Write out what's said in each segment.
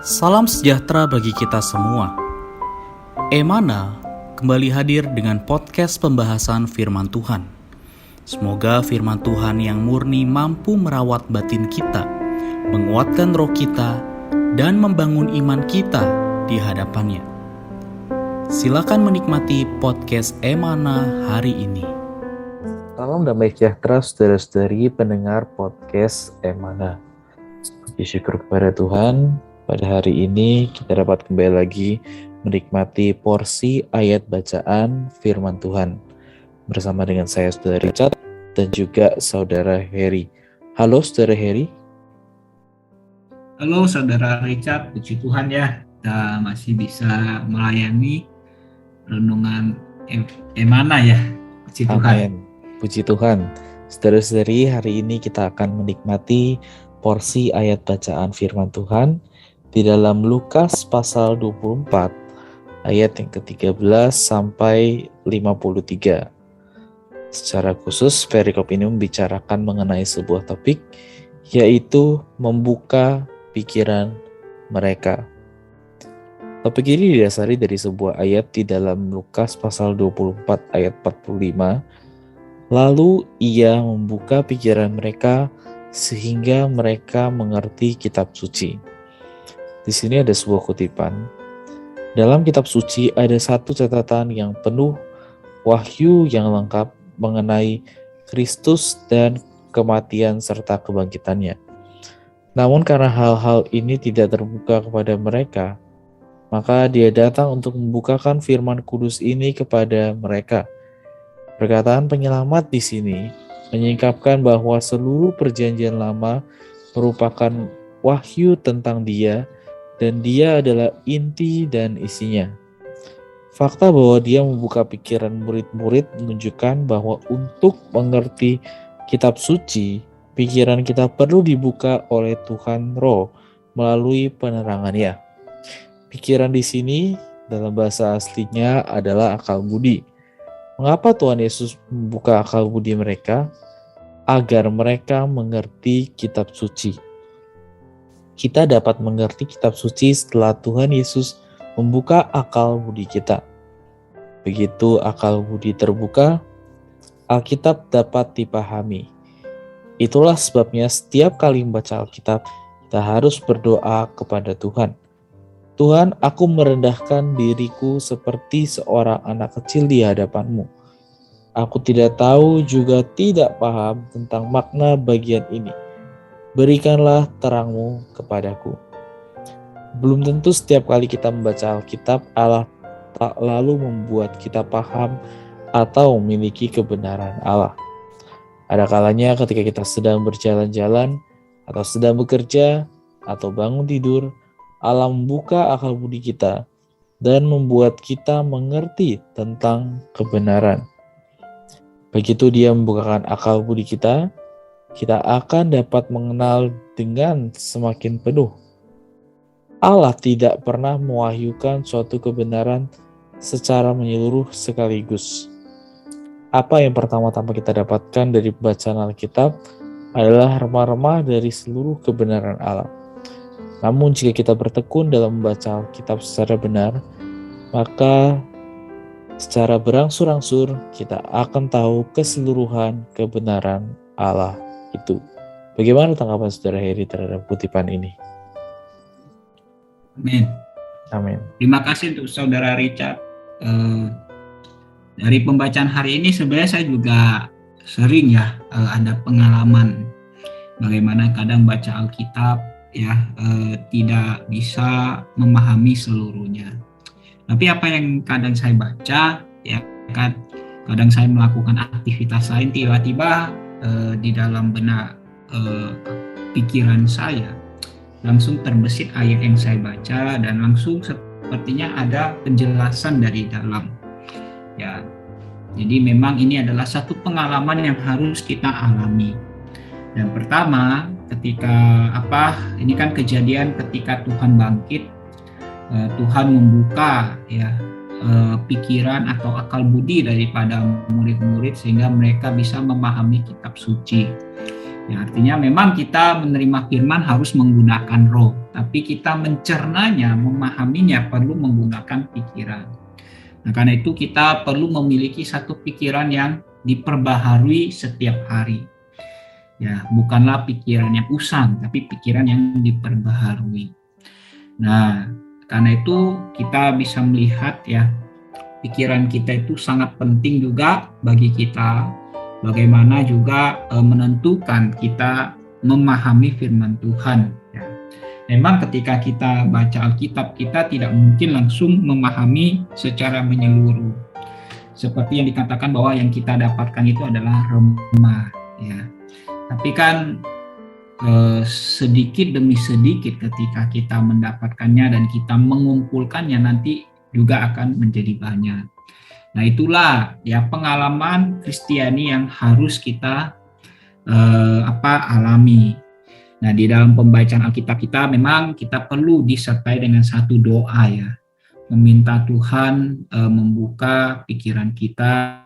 Salam sejahtera bagi kita semua. Emana kembali hadir dengan podcast pembahasan firman Tuhan. Semoga firman Tuhan yang murni mampu merawat batin kita, menguatkan roh kita, dan membangun iman kita di hadapannya. Silakan menikmati podcast Emana hari ini. Salam damai sejahtera saudara-saudari pendengar podcast Emana. Puji syukur kepada Tuhan. Pada hari ini kita dapat kembali lagi menikmati porsi ayat bacaan firman Tuhan bersama dengan saya Saudara Richard dan juga Saudara Heri. Halo Saudara Heri. Halo Saudara Richard, puji Tuhan ya, kita masih bisa melayani renungan Emana ya, puji Tuhan. Amin. Puji Tuhan. Saudara-saudari, hari ini kita akan menikmati porsi ayat bacaan firman Tuhan di dalam Lukas pasal 24 ayat yang ke-13 sampai 53. Secara khusus perikop ini membicarakan mengenai sebuah topik, yaitu membuka pikiran mereka. Topik ini didasari dari sebuah ayat di dalam Lukas pasal 24 ayat 45. Lalu ia membuka pikiran mereka sehingga mereka mengerti kitab suci. Di sini ada sebuah kutipan. Dalam kitab suci ada satu catatan yang penuh wahyu yang lengkap mengenai Kristus dan kematian serta kebangkitannya. Namun karena hal-hal ini tidak terbuka kepada mereka, maka dia datang untuk membukakan firman kudus ini kepada mereka. Perkataan penyelamat di sini menyingkapkan bahwa seluruh perjanjian lama merupakan wahyu tentang dia, dan dia adalah inti dan isinya. Fakta bahwa dia membuka pikiran murid-murid menunjukkan bahwa untuk mengerti kitab suci, pikiran kita perlu dibuka oleh Tuhan Roh melalui penerangannya. Pikiran di sini dalam bahasa aslinya adalah akal budi. Mengapa Tuhan Yesus membuka akal budi mereka? Agar mereka mengerti kitab suci. Kita dapat mengerti kitab suci setelah Tuhan Yesus membuka akal budi kita. Begitu akal budi terbuka, Alkitab dapat dipahami. Itulah sebabnya setiap kali membaca Alkitab, kita harus berdoa kepada Tuhan. Tuhan, aku merendahkan diriku seperti seorang anak kecil di hadapan-Mu. Aku tidak tahu juga tidak paham tentang makna bagian ini. Berikanlah terang-Mu kepadaku. Belum tentu setiap kali kita membaca Alkitab, Allah tak lalu membuat kita paham atau memiliki kebenaran Allah. Ada kalanya ketika kita sedang berjalan-jalan, atau sedang bekerja, atau bangun tidur, Allah membuka akal budi kita dan membuat kita mengerti tentang kebenaran. Begitu Dia membukakan akal budi kita akan dapat mengenal dengan semakin penuh. Allah tidak pernah mewahyukan suatu kebenaran secara menyeluruh sekaligus. Apa yang pertama-tama kita dapatkan dari bacaan Alkitab adalah remah-remah dari seluruh kebenaran Allah. Namun jika kita bertekun dalam membaca Alkitab secara benar, maka secara berangsur-angsur kita akan tahu keseluruhan kebenaran Allah itu. Bagaimana tanggapan Saudara Heri terhadap kutipan ini? Amin. Amin. Terima kasih untuk Saudara Richard. Dari pembacaan hari ini sebenarnya saya juga sering ya ada pengalaman bagaimana kadang baca Alkitab ya tidak bisa memahami seluruhnya. Tapi apa yang kadang saya baca ya kan, kadang saya melakukan aktivitas lain, tiba-tiba di dalam benak pikiran saya langsung terbesit ayat yang saya baca dan langsung sepertinya ada penjelasan dari dalam ya. Jadi memang ini adalah satu pengalaman yang harus kita alami. Dan pertama ketika ini kan kejadian ketika Tuhan bangkit, Tuhan membuka ya pikiran atau akal budi daripada murid-murid sehingga mereka bisa memahami kitab suci. Ya, artinya memang kita menerima firman harus menggunakan roh. tapi kita mencernanya, memahaminya perlu menggunakan pikiran. Nah, karena itu kita perlu memiliki satu pikiran yang diperbaharui setiap hari. Ya, bukanlah pikiran yang usang, tapi pikiran yang diperbaharui. Nah, karena itu kita bisa melihat ya, pikiran kita itu sangat penting juga bagi kita. Bagaimana juga menentukan kita memahami firman Tuhan. Ya. Memang ketika kita baca Alkitab, kita tidak mungkin langsung memahami secara menyeluruh. Seperti yang dikatakan bahwa yang kita dapatkan itu adalah remah. Ya. Tapi kan sedikit demi sedikit ketika kita mendapatkannya dan kita mengumpulkannya nanti juga akan menjadi banyak. Nah, itulah ya pengalaman Kristiani yang harus kita alami. Nah, di dalam pembacaan Alkitab kita memang kita perlu disertai dengan satu doa ya. Meminta Tuhan membuka pikiran kita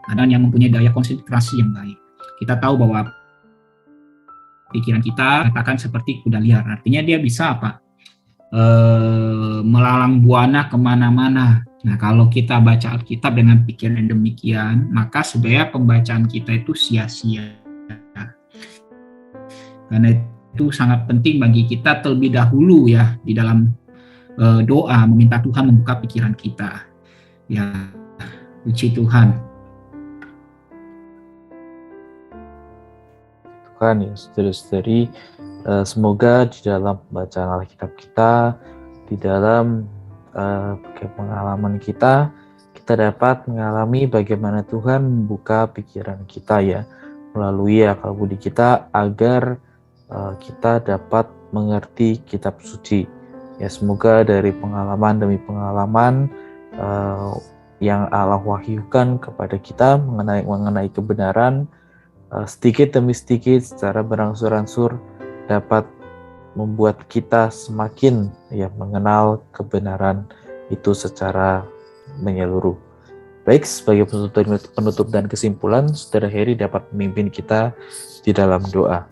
dan yang mempunyai daya konsentrasi yang baik. Kita tahu bahwa pikiran kita katakan seperti kuda liar. Artinya dia bisa melalang buana kemana-mana. Nah, kalau kita baca Alkitab dengan pikiran yang demikian, maka sebenarnya pembacaan kita itu sia-sia. Karena itu sangat penting bagi kita terlebih dahulu ya di dalam doa meminta Tuhan membuka pikiran kita. Ya, puji Tuhan. Tuhan ya, saudara-saudari, semoga di dalam pembacaan Alkitab kita, di dalam pengalaman kita dapat mengalami bagaimana Tuhan membuka pikiran kita ya, melalui akal budi kita agar kita dapat mengerti kitab suci. Ya, semoga dari pengalaman demi pengalaman yang Allah wahyukan kepada kita mengenai kebenaran, sedikit demi sedikit secara berangsur-angsur dapat membuat kita semakin ya mengenal kebenaran itu secara menyeluruh. Baik, sebagai penutup dan kesimpulan, Saudara Heri dapat memimpin kita di dalam doa.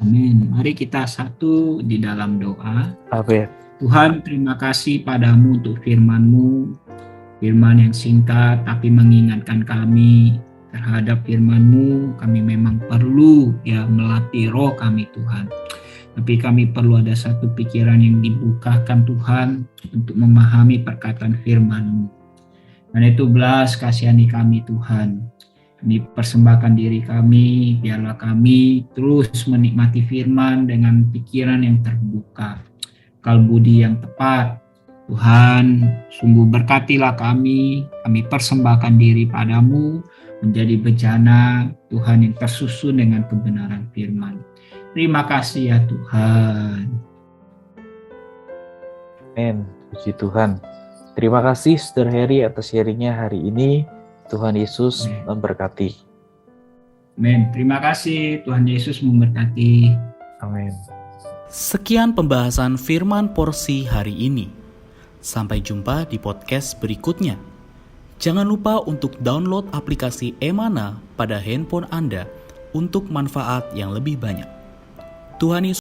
Amin. Mari kita satu di dalam doa. Amin. Tuhan, terima kasih padamu untuk firman-Mu, firman yang singkat tapi mengingatkan kami terhadap firman-Mu. Kami memang perlu ya melatih roh kami Tuhan. Tapi kami perlu ada satu pikiran yang dibukakan Tuhan untuk memahami perkataan firman-Mu. Dan itu belas kasihani kami Tuhan. Kami persembahkan diri kami, biarlah kami terus menikmati firman dengan pikiran yang terbuka, akal budi yang tepat. Tuhan, sungguh berkatilah kami persembahkan diri padamu, menjadi bejana Tuhan yang tersusun dengan kebenaran firman. Terima kasih ya Tuhan. Amin. Puji Tuhan. Terima kasih Saudara Heri atas sharingnya hari ini. Tuhan Yesus memberkati. Amin. Terima kasih, Tuhan Yesus memberkati. Amin. Sekian pembahasan firman porsi hari ini. Sampai jumpa di podcast berikutnya. Jangan lupa untuk download aplikasi Emana pada handphone Anda untuk manfaat yang lebih banyak. Tuhan Yesus